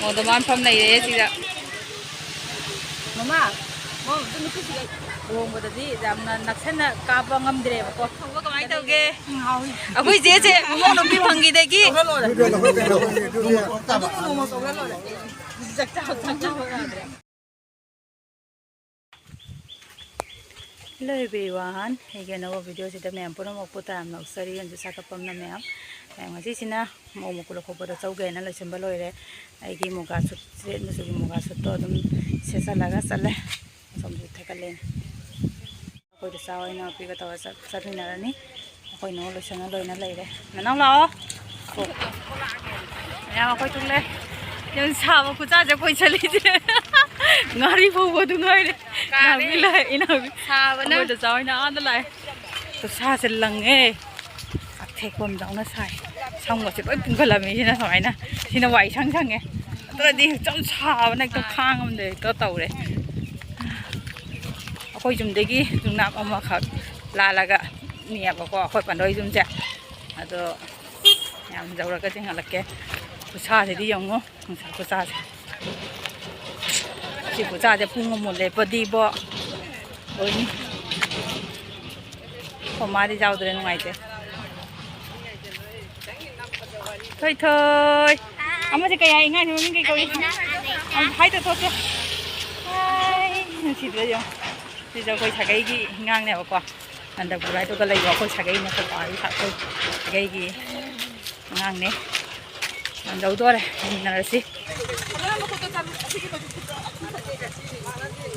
ꯃꯣꯗꯃꯥꯟ ꯐꯝ ꯂꯩꯔꯦ ꯁꯤꯗ ꯃꯃꯥ ꯂꯨꯍꯣꯡꯕꯗꯗꯤ ꯌꯥꯝꯅ ꯅꯛꯁꯟꯅ ꯀꯥꯕ ꯉꯝꯗ꯭ꯔꯦꯕꯀꯣ ꯀꯃꯥꯏꯅ ꯇꯧꯒꯦ ꯑꯩꯈꯣꯏ ꯆꯦꯁꯦ ꯃꯃꯧ ꯅꯨꯄꯤ ꯐꯪꯈꯤꯗꯒꯤ Hello everyone, again our video sida ma'am पुनः मौको टाइम नौसरी अंजु साकपम न ma'am ngasi sina mau mukul ko pada chau ge na la sembal oire ai gi muga sut se nu su muga sut to dum se sa laga sale som ju thakale ko de sa oi na pi ga tawa sa ni na ni ko no lo sana loi na leire na nang lao ya ko tu le yang sa ba ku cha je koi chali je ngari phu bo du ngai de na bi lai ina bi sa ba na ko de sa oi na an lai to sa se lang e Thekpom dong na sai xong rồi sẽ bớt cái là mình thế này nè thì nó quậy sang sang nghe tôi đi trong xào này tôi khang không để tôi tàu đấy tôi dùng đấy cái dùng nạp ông mà khát là cái nhẹ vào qua khỏi bản đôi dùng chè tôi làm giàu ra cái tiếng là cái xa thì đi dùng nó không xa chỉ của xa thì phun một lệ bớt đi bỏ rồi hôm mai đi giàu rồi ngoài thế thôi thôi ông mới cái này ngay thì cái coi ông thấy tôi thôi chứ hai chỉ được rồi bây giờ coi xài cái gì ngang này qua anh đã buổi tôi có lấy vào coi xài cái này tôi bảo đi thôi cái gì ngang này anh đâu đó đây nhìn là gì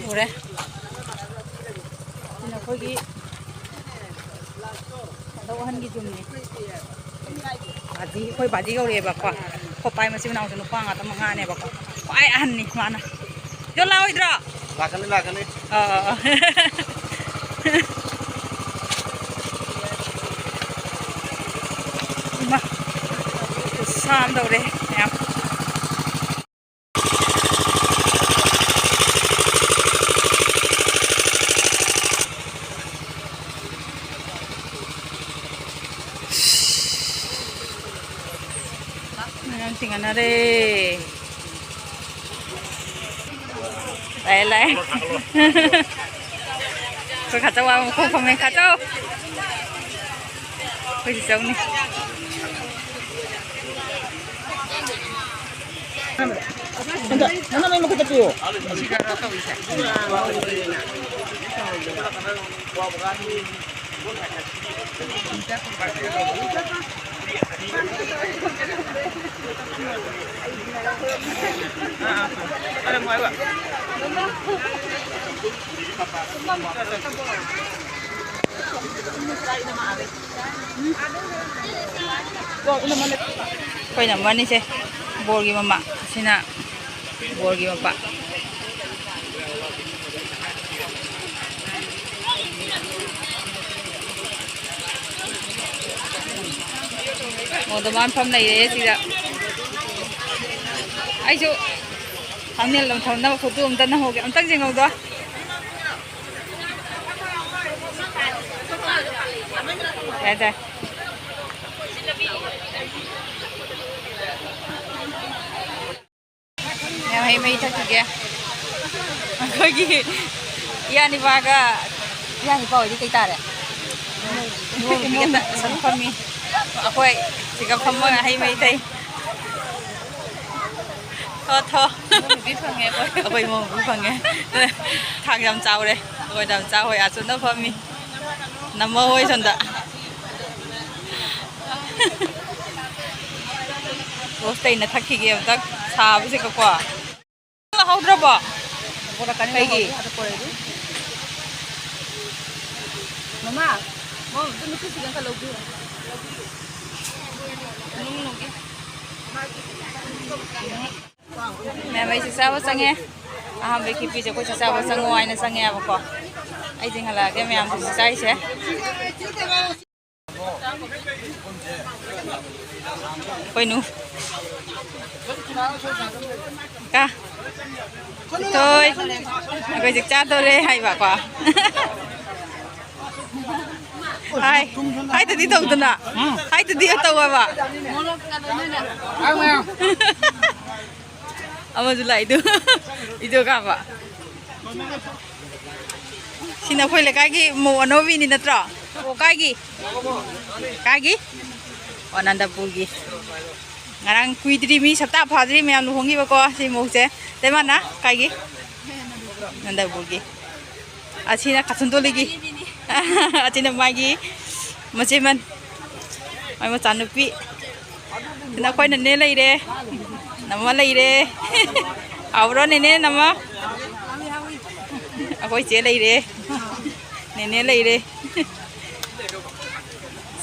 buổi nó coi gì đâu ăn cái gì 바지 거의 바지 겨울에 바꿔 코파이 마시고 나오서 누빵 아따 망하네 바꿔 파이 안니 마나 열라 오이드라 라가네 마 삼도 그래 야 tinggal nare, lay, kau kacau apa? Kau komen kacau, kau jauh ni. Mana memang kita tu? Ada mau apa? Kau nak mana sih? Borgi mama, sina borgi mama. Modaman pham này thì là ai chú thằng này làm thằng nào photo ông ta nó hồ cái ông ta gì ngầu đó đây nhà hay mấy thằng kia coi gì ya ni baga ya ni bao đi cái ta đấy mua cái ta sản phẩm mi aku jika kamu hay mấy tay thôi biết phần nghe coi ở bên mông biết phần nghe thằng làm cháu đây rồi làm cháu hồi à xuống đó phần mi nằm mơ hồi xong đã bố tay nó thắc khi game tak xa với gì cả quả là hậu drop à cái gì mama mau itu nuki sih kan logo mẹ mấy chị sao sang nghe à về khi bây cô chị sao sang ngoài này sang nghe bọc ai chính là cái mẹ chị sai chứ coi nu ca thôi coi dịch cha tôi đây hay bà quả hai từ đi tàu tuần à hai từ đi tàu à bà ꯑꯃꯁꯨ ꯂꯥꯛꯏꯗꯨ video ꯀꯥꯞꯄ ꯁꯤꯅ ꯑꯩꯈꯣꯏ ꯂꯩꯀꯥꯏꯒꯤ ꯃꯧ ꯑꯅꯧꯕꯤꯅꯤ ꯅꯠꯇ꯭ꯔꯣ ꯑꯣ ꯀꯥꯏꯒꯤ ꯑꯣ ꯅꯟꯗꯄꯨꯔꯒꯤ ngarang kuidri mi sabta phadri me am luhongi ba ko si mokse te mana kaigi Nandapurgi achina khathundoli gi achina magi macheman ai ma chanupi na koi na ne leire nama leire awro ne ne nama akoi che leire ne leire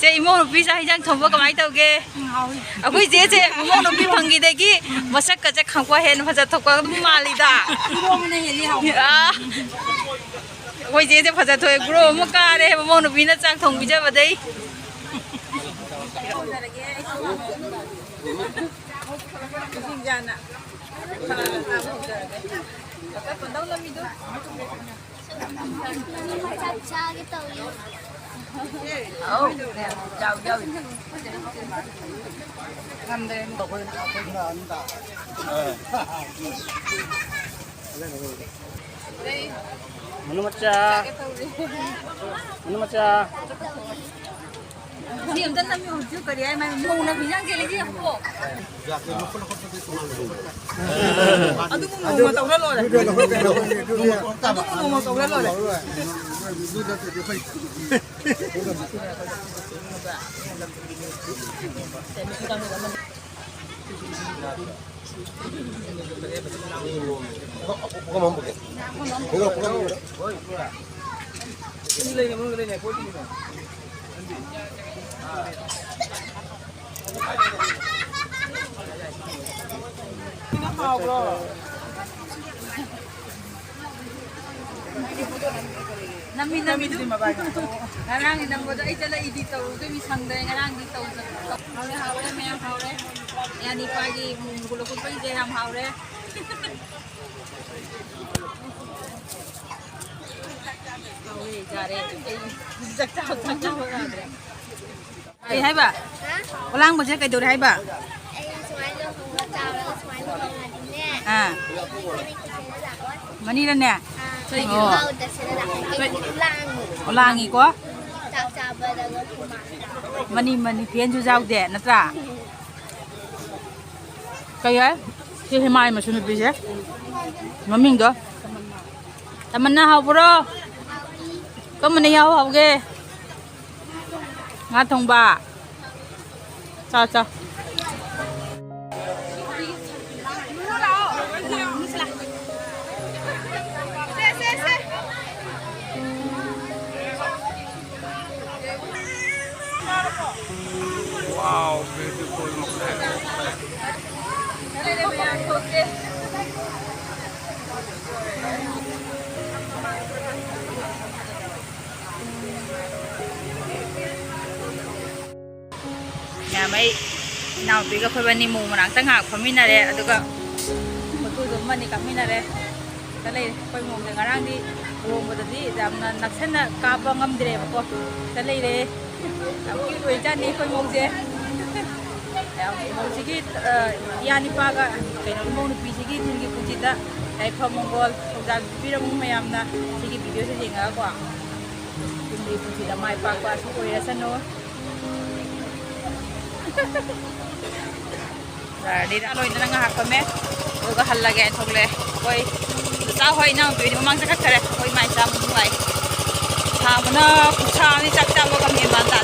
제 이모는 비자 이장 전부가 많이 떠게. 아고이 제제 이모는 비방기 되기 머삭까지 강과 해는 화자 턱과 말이다. 이모는 해리 하고. 아. 아고이 제제 화자 토에 그러 뭐 까래 이모는 비나 짱 통비자 바데이. Oh, jauh jauh. Ngambil mana macam? Mana macam? Siam dan kami ujuk kerja, main mau nak bilang je lagi apa? Aduh mau tahu dah loh. Aduh mau tahu dah loh. Nami di mabay. Ngarang inang bodo ay chala idito kami sangday ngarang dito. Haure may haure. Yani pagi gulukod pa ide ham haure. Haure jare. Jakta hoga. Ay hay ba? Walang ba siya kay dor hay ba? Ay suway lo kung tao lang suway lo din niya. Ah. Manila niya. So you know that sila lang lang. Ulangi ko. Chaba lang kumanta. Mani pian ju jaw de natra. Kaya si himay masunod bi siya. Maming do. Tamanna haw bro. Ko man yaw haw ge. Nga thong ba. Cha. Wow, beautiful Mukden. Nhà mấy nào bị cái phơi bani mù mà đang tăng hạc phơi mina đấy, aduh cái một tuổi rồi bani kami mina đấy, cái này phơi mù thì ngarang đi, ruộng bữa đi, làm nạc sen là cá băng ngâm đấy mà có, cái này đấy, làm cái đuôi cha đi phơi mù gì, mù gì cái, yani paga, cái nó mù nó pi gì cái thằng cái cuci ta, cái phơi mongol, udah bira mù mày am na, cái video sẽ chính ngã qua, cái cuci ta mai paga, số quay ra sân nó. Rồi đi ra lôi nó ngã học mẹ, rồi có hal lagi anh thong le, coi sao hỏi nào tụi nó mang sẽ cắt ra, coi mai sao mình vậy, sao mà nó sao đi chắc chắn có cầm hiền bản ta.